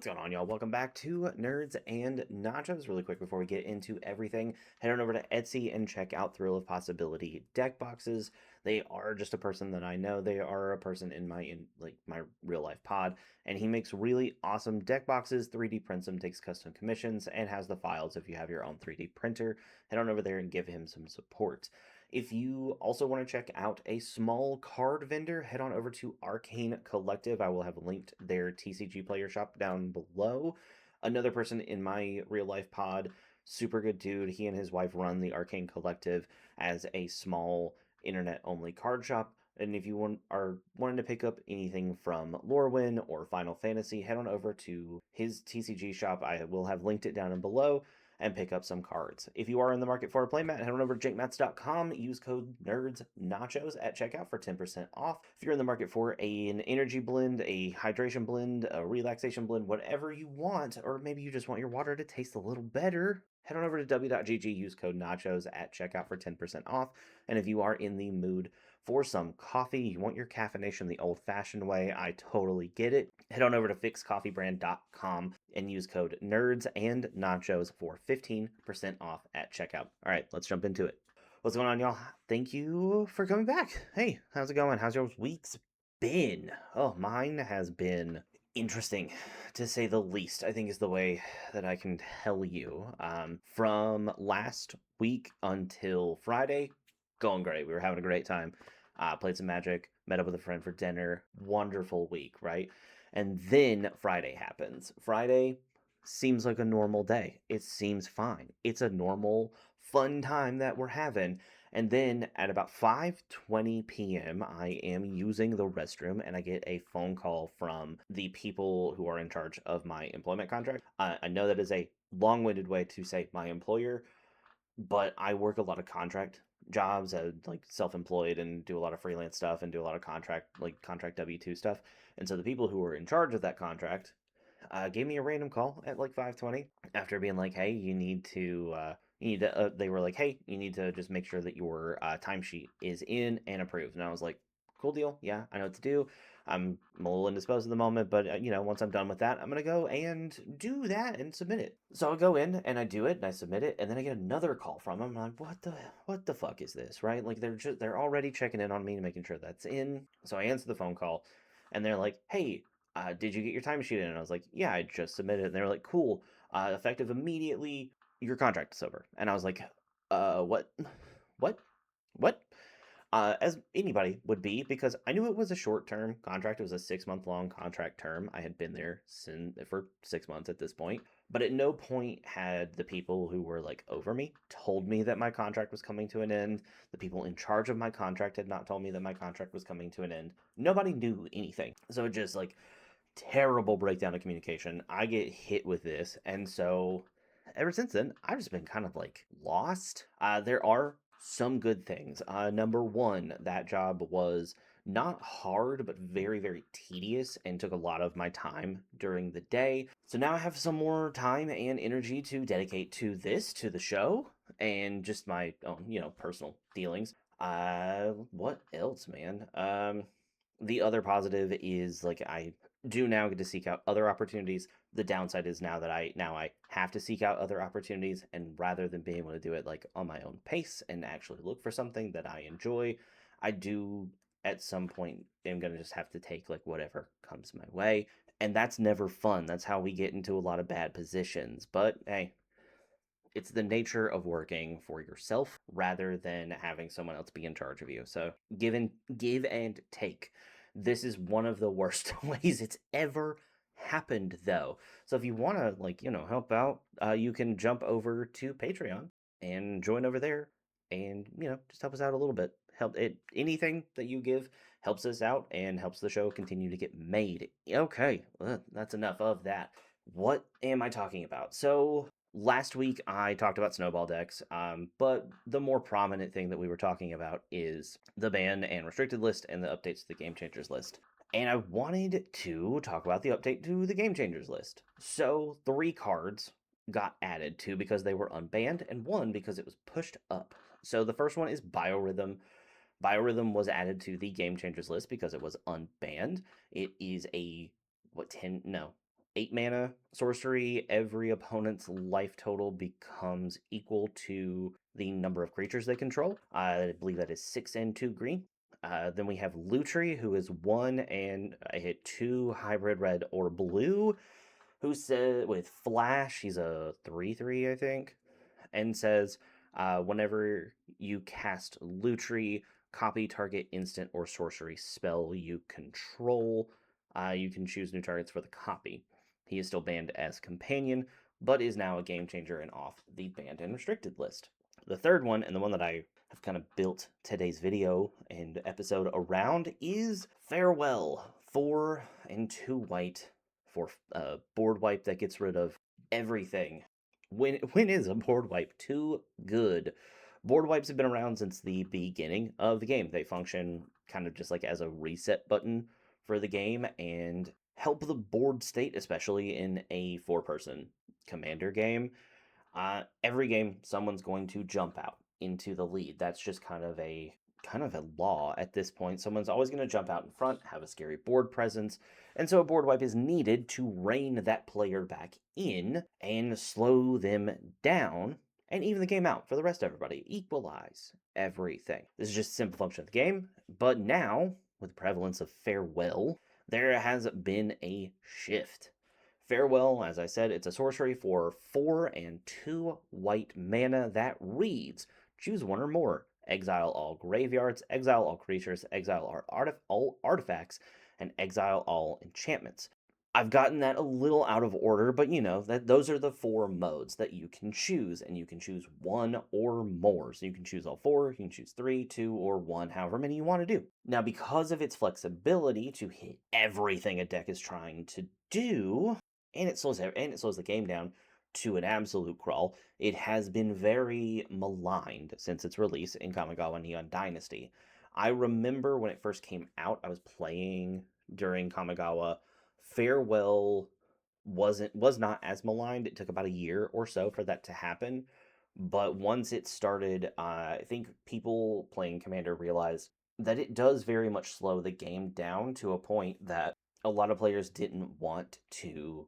What's going on, y'all? Welcome back to Nerds and Nachos. Really quick before we get into everything, head on over to Etsy and check out Thrill of Possibility deck boxes. They are just a person that I know. They are a person in my real life pod, and he makes really awesome deck boxes, 3D prints them, takes custom commissions, and has the files if you have your own 3D printer. Head on over there and give him some support. If you also want to check out a small card vendor, head on over to Arcane Collective. I will have linked their TCG player shop down below. Another person in my real life pod, super good dude. He and his wife run the Arcane Collective as a small internet only card shop. And if you are wanting to pick up anything from Lorwyn or Final Fantasy, head on over to his TCG shop. I will have linked it down below and pick up some cards. If you are in the market for a playmat, head on over to jankmats.com. Use code NERDSNACHOS at checkout for 10% off. If you're in the market for an energy blend, a hydration blend, a relaxation blend, whatever you want, or maybe you just want your water to taste a little better, head on over to w.gg, use code NACHOS at checkout for 10% off. And if you are in the mood for some coffee, you want your caffeination the old-fashioned way, I totally get it. Head on over to fixcoffeebrand.com and use code NERDS and NACHOS for 15% off at checkout. All right, let's jump into it. What's going on, y'all? Thank you for coming back. Hey, how's it going? How's your week's been? Oh, mine has been interesting, to say the least, I think is the way that I can tell you. From last week until Friday, going great. We were having a great time. Played some Magic, met up with a friend for dinner. Wonderful week, right? And then Friday happens. Friday seems like a normal day. It seems fine. It's a normal, fun time that we're having. And then at about 5:20 p.m., I am using the restroom and I get a phone call from the people who are in charge of my employment contract. I know that is a long-winded way to say my employer, but I work a lot of contract jobs, like self-employed, and do a lot of freelance stuff and do a lot of contract W-2 stuff. And so the people who were in charge of that contract gave me a random call at like 5:20 after being like, "Hey, they were like, "Hey, you need to just make sure that your timesheet is in and approved." And I was like, "Cool deal. Yeah, I know what to do. I'm a little indisposed at the moment, but once I'm done with that, I'm gonna go and do that and submit it." So I go in and I do it and I submit it, and then I get another call from them. I'm like, "What the fuck is this?" Right? Like they're already checking in on me and making sure that's in. So I answer the phone call, and they're like, "Hey, did you get your timesheet in?" And I was like, "Yeah, I just submitted it." And they were like, "Cool. Effective immediately, your contract is over." And I was like, what? What? What?" As anybody would be, because I knew it was a short-term contract. It was a 6-month long contract term. I had been there for 6 months at this point. But at no point had the people who were like over me told me that my contract was coming to an end. The people in charge of my contract had not told me that my contract was coming to an end. Nobody knew anything. So it just like terrible breakdown of communication. I get hit with this, and so ever since then, I've just been kind of like lost. There are some good things. Number one, that job was not hard, but very, very tedious and took a lot of my time during the day. So now I have some more time and energy to dedicate to the show, and just my own, personal dealings. What else, man? The other positive is like I do now get to seek out other opportunities. The downside is now that I have to seek out other opportunities, and rather than being able to do it like on my own pace and actually look for something that I enjoy, I do at some point am going to just have to take like whatever comes my way, and that's never fun. That's how we get into a lot of bad positions. But hey, it's the nature of working for yourself rather than having someone else be in charge of you. So give and take. This is one of the worst ways it's ever happened, though. So if you want to help out, you can jump over to Patreon and join over there, and just help us out a little bit. Help it Anything that you give helps us out and helps the show continue to get made. Okay, that's enough of that. What am I talking about? So last week I talked about snowball decks, but the more prominent thing that we were talking about is the ban and restricted list and the updates to the Game Changers list. And I wanted to talk about the update to the Game Changers list. So 3 cards got added, 2 because they were unbanned, and 1 because it was pushed up. So the first one is Biorhythm. Biorhythm was added to the Game Changers list because it was unbanned. It is a 10, no, 8 mana sorcery. Every opponent's life total becomes equal to the number of creatures they control. I believe that is 6 and 2 green. Then we have Lutri, who is 1 and I hit 2 hybrid red or blue. Who said with Flash, he's a 3/3, I think, and says whenever you cast Lutri, copy target instant or sorcery spell you control. You can choose new targets for the copy. He is still banned as companion, but is now a game changer and off the banned and restricted list. The third one, and the one that I have kind of built today's video and episode around, is Farewell. 4 and 2 white for a board wipe that gets rid of everything. When is a board wipe too good? Board wipes have been around since the beginning of the game. They function kind of just like as a reset button for the game and help the board state, especially in a 4-person commander game. Every game, someone's going to jump out into the lead. That's just kind of a law at this point. Someone's always going to jump out in front, have a scary board presence, and so a board wipe is needed to rein that player back in and slow them down and even the game out for the rest of everybody. Equalize everything. This is just a simple function of the game, but now, with the prevalence of Farewell, there has been a shift. Farewell, as I said, it's a sorcery for 4 and 2 white mana that reads, choose one or more. Exile all graveyards, exile all creatures, exile all artifacts, and exile all enchantments. I've gotten that a little out of order, but that those are the 4 modes that you can choose, and you can choose one or more. So you can choose all 4, you can choose 3, 2, or 1, however many you want to do. Now, because of its flexibility to hit everything a deck is trying to do, and it slows the game down to an absolute crawl, it has been very maligned since its release in Kamigawa Neon Dynasty. I remember when it first came out, I was playing during Kamigawa. Farewell was not as maligned. It took about a year or so for that to happen. But once it started, I think people playing Commander realized that it does very much slow the game down to a point that a lot of players didn't want to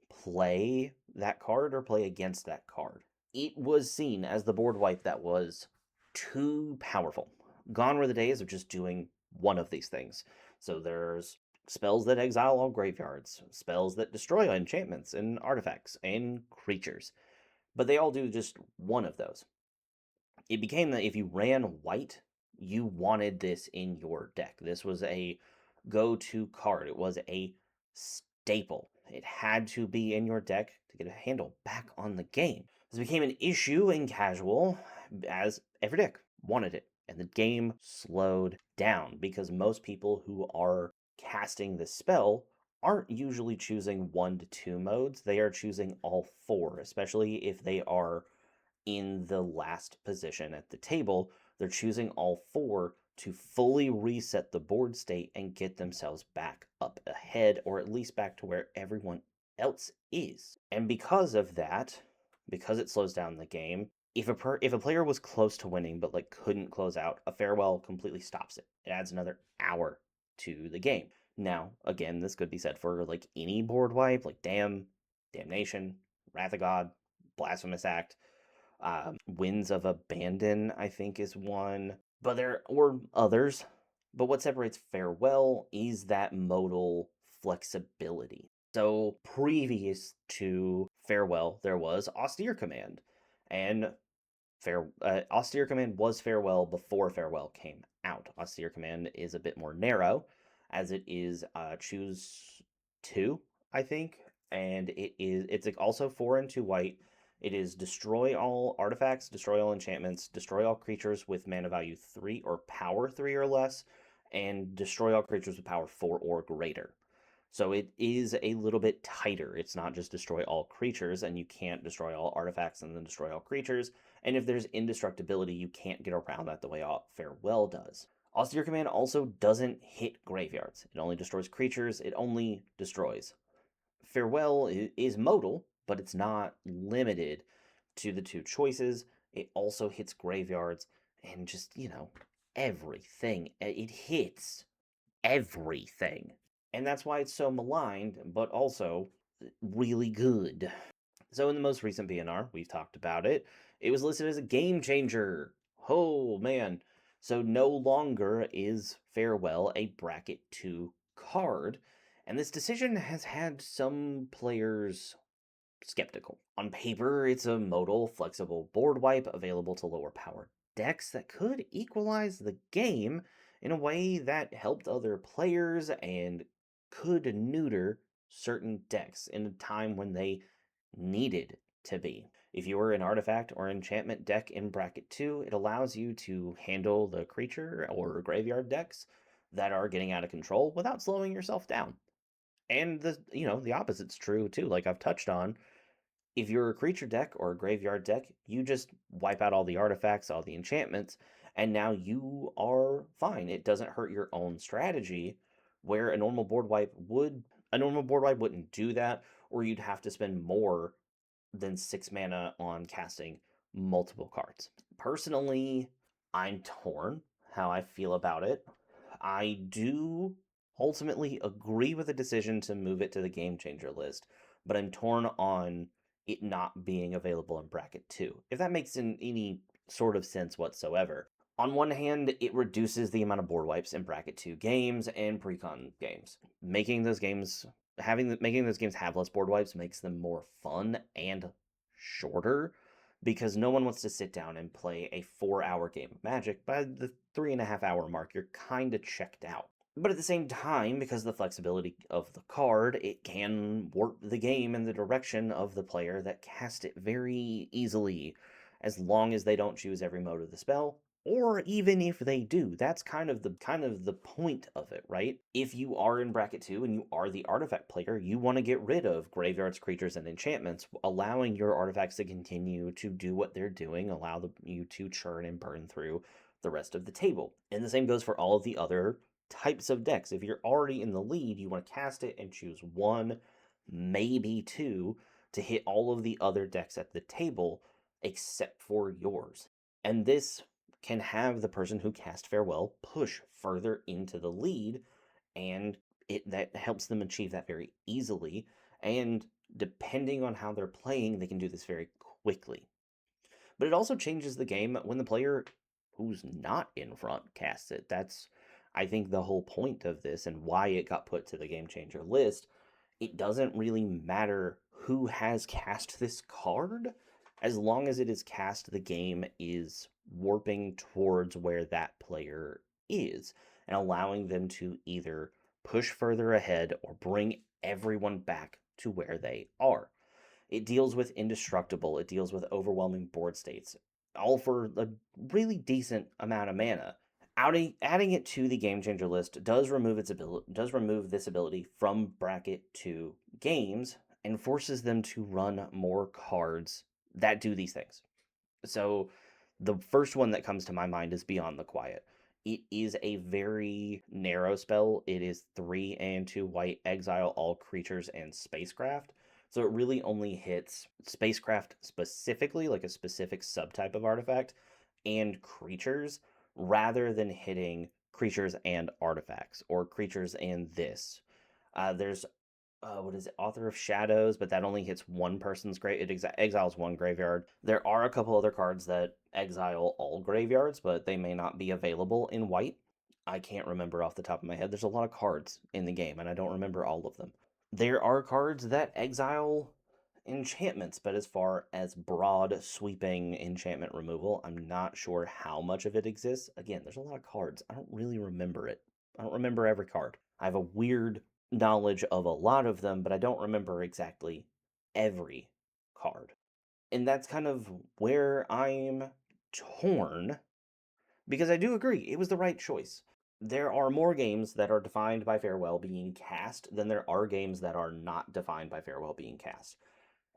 play that card or play against that card. It was seen as the board wipe that was too powerful. Gone were the days of just doing one of these things. So there's spells that exile all graveyards, spells that destroy enchantments and artifacts and creatures. But they all do just one of those. It became that if you ran white, you wanted this in your deck. This was a go-to card. It was a staple. It had to be in your deck to get a handle back on the game. This became an issue in casual as every deck wanted it. And the game slowed down because most people who are casting the spell aren't usually choosing 1 to 2 modes. They are choosing all 4, especially if they are in the last position at the table. They're choosing all 4 to fully reset the board state and get themselves back up ahead, or at least back to where everyone else is. And because of that, because it slows down the game, if a player was close to winning but couldn't close out, a Farewell completely stops it. It adds another hour to the game. Now, again, this could be said for any board wipe, like Damnation, Wrath of God, Blasphemous Act, Winds of Abandon, I think, is one. But there or others. But what separates Farewell is that modal flexibility. So previous to Farewell, there was Austere Command, and Austere Command was Farewell before Farewell came out. Austere Command is a bit more narrow, as it is choose 2, I think, and it's also 4 and 2 white. It is destroy all artifacts, destroy all enchantments, destroy all creatures with mana value 3 or power 3 or less, and destroy all creatures with power 4 or greater. So it is a little bit tighter. It's not just destroy all creatures, and you can't destroy all artifacts and then destroy all creatures. And if there's indestructibility, you can't get around that the way Farewell does. Austere Command also doesn't hit graveyards. It only destroys creatures. It only destroys. Farewell is modal, but it's not limited to the 2 choices. It also hits graveyards and just, everything. It hits everything. And that's why it's so maligned, but also really good. So in the most recent BNR, we've talked about it. It was listed as a game changer. Oh man. So no longer is Farewell a bracket 2 card, and this decision has had some players skeptical. On paper, it's a modal, flexible board wipe available to lower power decks that could equalize the game in a way that helped other players and could neuter certain decks in a time when they needed to be. If you were an artifact or enchantment deck in bracket 2, it allows you to handle the creature or graveyard decks that are getting out of control without slowing yourself down. And the opposite's true too, like I've touched on. If you're a creature deck or a graveyard deck, you just wipe out all the artifacts, all the enchantments, and now you are fine. It doesn't hurt your own strategy, where a normal board wipe wouldn't do that, or you'd have to spend more than 6 mana on casting multiple cards. Personally, I'm torn how I feel about it. I do ultimately agree with the decision to move it to the game changer list, but I'm torn on it not being available in bracket 2, if that makes any sort of sense whatsoever. On one hand, it reduces the amount of board wipes in bracket 2 games and precon games. Making those games have less board wipes makes them more fun and shorter, because no one wants to sit down and play a 4-hour game of Magic. By the 3.5-hour mark, you're kind of checked out. But at the same time, because of the flexibility of the card, it can warp the game in the direction of the player that cast it very easily, as long as they don't choose every mode of the spell, or even if they do. That's kind of the point of it, right? If you are in bracket 2 and you are the artifact player, you want to get rid of graveyards, creatures, and enchantments, allowing your artifacts to continue to do what they're doing, you to churn and burn through the rest of the table. And the same goes for all of the other types of decks. If you're already in the lead, you want to cast it and choose one, maybe two, to hit all of the other decks at the table except for yours. And this can have the person who cast Farewell push further into the lead, and that helps them achieve that very easily. And depending on how they're playing, they can do this very quickly. But it also changes the game when the player who's not in front casts it. That's, I think, the whole point of this and why it got put to the game changer list. It doesn't really matter who has cast this card. As long as it is cast, the game is warping towards where that player is and allowing them to either push further ahead or bring everyone back to where they are. It deals with indestructible, it deals with overwhelming board states, all for a really decent amount of mana. Adding it to the game changer list does remove this ability from bracket 2 games and forces them to run more cards that do these things. So the first one that comes to my mind is Beyond the Quiet. It is a very narrow spell. It is 3 and 2 white, exile all creatures and spacecraft. So it really only hits spacecraft specifically, like a specific subtype of artifact, and creatures, rather than hitting creatures and artifacts or creatures and this. There's what is it, Author of Shadows, but that only hits one person's grave. It exiles one graveyard. There are a couple other cards that exile all graveyards, but they may not be available in white. I can't remember off the top of my head. There's a lot of cards in the game, and I don't remember all of them. There are cards that exile enchantments, but as far as broad sweeping enchantment removal, I'm not sure how much of it exists. Again, there's a lot of cards. I don't really remember it. I don't remember every card. I have a weird knowledge of a lot of them, but I don't remember exactly every card. And that's kind of where I'm torn, because I do agree it was the right choice. There are more games that are defined by Farewell being cast than there are games that are not defined by Farewell being cast.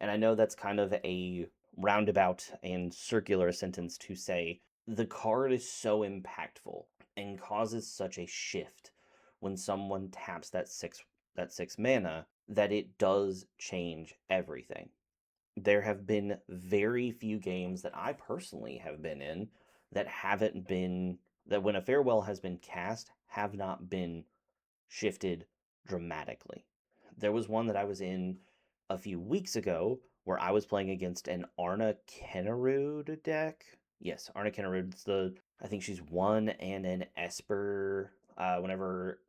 And I know that's kind of a roundabout and circular sentence to say the card is so impactful and causes such a shift when someone taps that six mana that it does change everything. There have been very few games that I personally have been in that when a Farewell has been cast have not been shifted dramatically. There was one that I was in a few weeks ago where I was playing against an Arna Kennerud deck. Yes, Arna Kennerud's I think she's 1 and an Esper. Whenever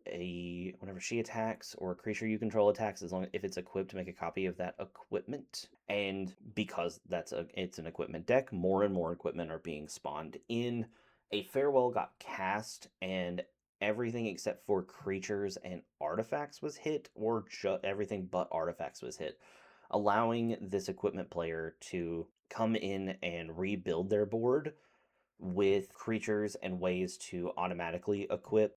she attacks or a creature you control attacks, as long if it's equipped, to make a copy of that equipment. And because it's an equipment deck, more and more equipment are being spawned in. A farewell got cast, and everything except for creatures and artifacts was hit, or everything but artifacts was hit, allowing this equipment player to come in and rebuild their board with creatures and ways to automatically equip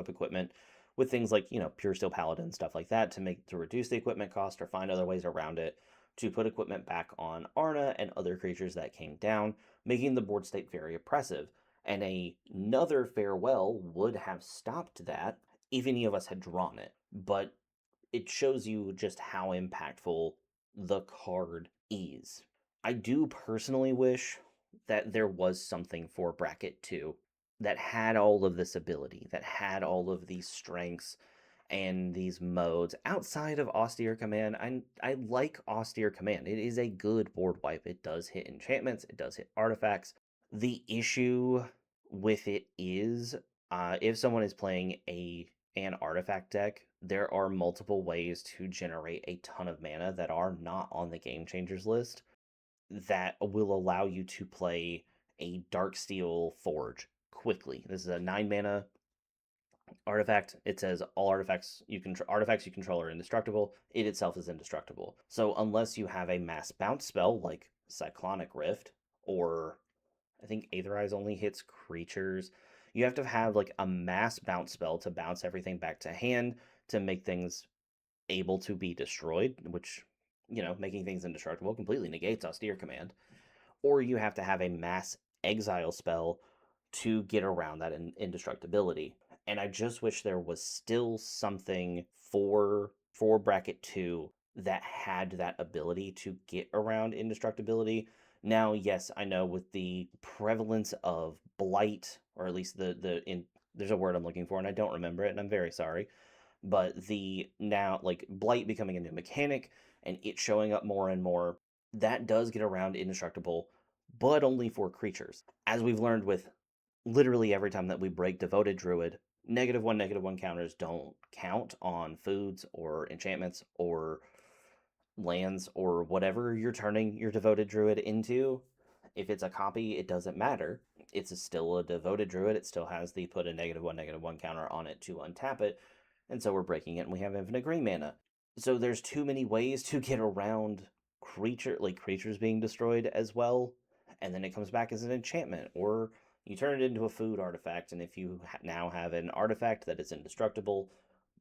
equipment with things like, Pure Steel Paladin, stuff like that, to reduce the equipment cost or find other ways around it to put equipment back on Arna and other creatures that came down, making the board state very oppressive. And another farewell would have stopped that if any of us had drawn it. But it shows you just how impactful the card is. I do personally wish that there was something for Bracket 2 that had all of this ability, that had all of these strengths and these modes outside of Austere Command. I like Austere Command. It is a good board wipe. It does hit enchantments, it does hit artifacts. The issue with it is if someone is playing an artifact deck, there are multiple ways to generate a ton of mana that are not on the Game Changers list that will allow you to play a Darksteel Forge quickly. This is a 9 mana artifact. It says all artifacts you control are indestructible. It itself is indestructible. So unless you have a mass bounce spell like Cyclonic Rift, or I think Aetherize only hits creatures, you have to have like a mass bounce spell to bounce everything back to hand to make things able to be destroyed, which, making things indestructible completely negates Austere Command. Or you have to have a mass exile spell to get around that indestructibility. And I just wish there was still something for Bracket 2 that had that ability to get around indestructibility. Now, yes, I know with the prevalence of blight, or at least there's a word I'm looking for and I don't remember it, and I'm very sorry. But the now, like, blight becoming a new mechanic and it showing up more and more, that does get around indestructible, but only for creatures. As we've learned with literally every time that we break Devoted Druid, -1/-1 counters don't count on foods or enchantments or lands or whatever you're turning your Devoted Druid into. If it's a copy, it doesn't matter. It's still a Devoted Druid. It still has the put a -1/-1 counter on it to untap it. And so we're breaking it and we have infinite green mana. So there's too many ways to get around creatures being destroyed as well. And then it comes back as an enchantment, or you turn it into a food artifact. And if you now have an artifact that is indestructible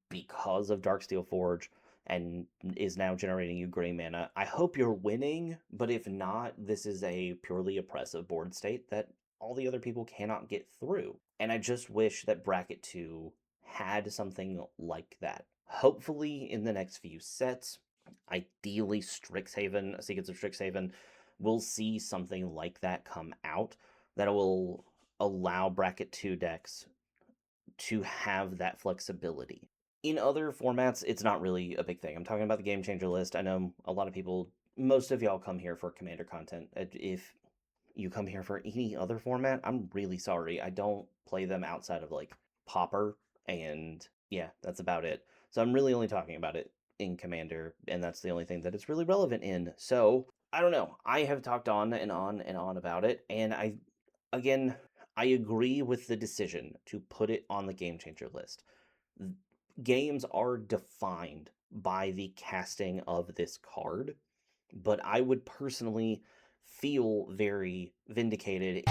because of Darksteel Forge and is now generating you green mana, I hope you're winning. But if not, this is a purely oppressive board state that all the other people cannot get through. And I just wish that Bracket 2 had something like that. Hopefully, in the next few sets, ideally Strixhaven, Secrets of Strixhaven, we'll see something like that come out that will allow Bracket 2 decks to have that flexibility. In other formats, it's not really a big thing. I'm talking about the Game Changer list. I know a lot of people, most of y'all come here for Commander content. If you come here for any other format, I'm really sorry. I don't play them outside of like Pauper, and yeah, that's about it. So I'm really only talking about it in Commander, and that's the only thing that it's really relevant in. So I don't know. I have talked on and on and on about it, and again, I agree with the decision to put it on the Game Changer list. Games are defined by the casting of this card, but I would personally feel very vindicated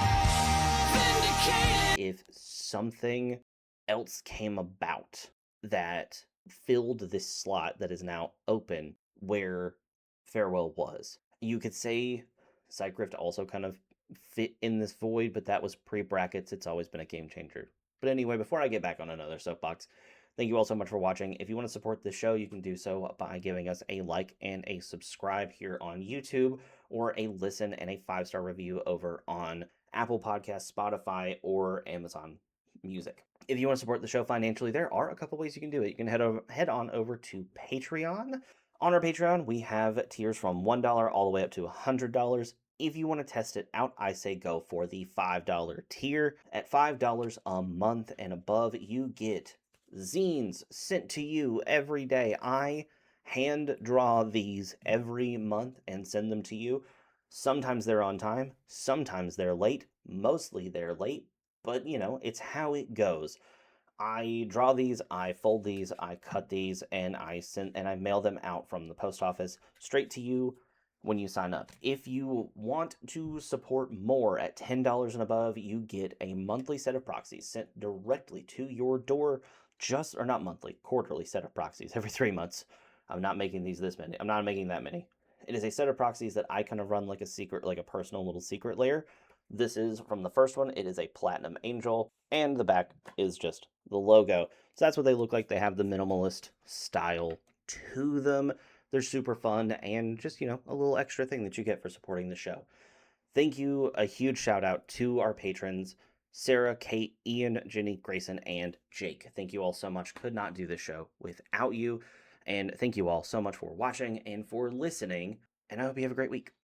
if something else came about that filled this slot that is now open where Farewell was. You could say Cycrift also kind of fit in this void, but that was pre-brackets. It's always been a game changer. But anyway, before I get back on another soapbox, thank you all so much for watching. If you want to support this show, you can do so by giving us a like and a subscribe here on YouTube, or a listen and a 5-star review over on Apple Podcasts, Spotify, or Amazon Music. If you want to support the show financially, there are a couple ways you can do it. You can head on over to Patreon. On our Patreon, we have tiers from $1 all the way up to $100. If you want to test it out, I say go for the $5 tier. At $5 a month and above, you get zines sent to you every day. I hand draw these every month and send them to you. Sometimes they're on time, sometimes they're late, mostly they're late, but it's how it goes. I draw these, I fold these, I cut these, and I mail them out from the post office straight to you when you sign up. If you want to support more at $10 and above, you get a monthly set of proxies sent directly to your door, or not monthly, quarterly set of proxies every 3 months. I'm not making these this many. I'm not making that many. It is a set of proxies that I kind of run like a secret, like a personal little secret layer. This is from the first one. It is a Platinum Angel, and the back is just the logo. So that's what they look like. They have the minimalist style to them. They're super fun and just, a little extra thing that you get for supporting the show. Thank you. A huge shout out to our patrons, Sarah, Kate, Ian, Jenny, Grayson, and Jake. Thank you all so much. Could not do this show without you. And thank you all so much for watching and for listening. And I hope you have a great week.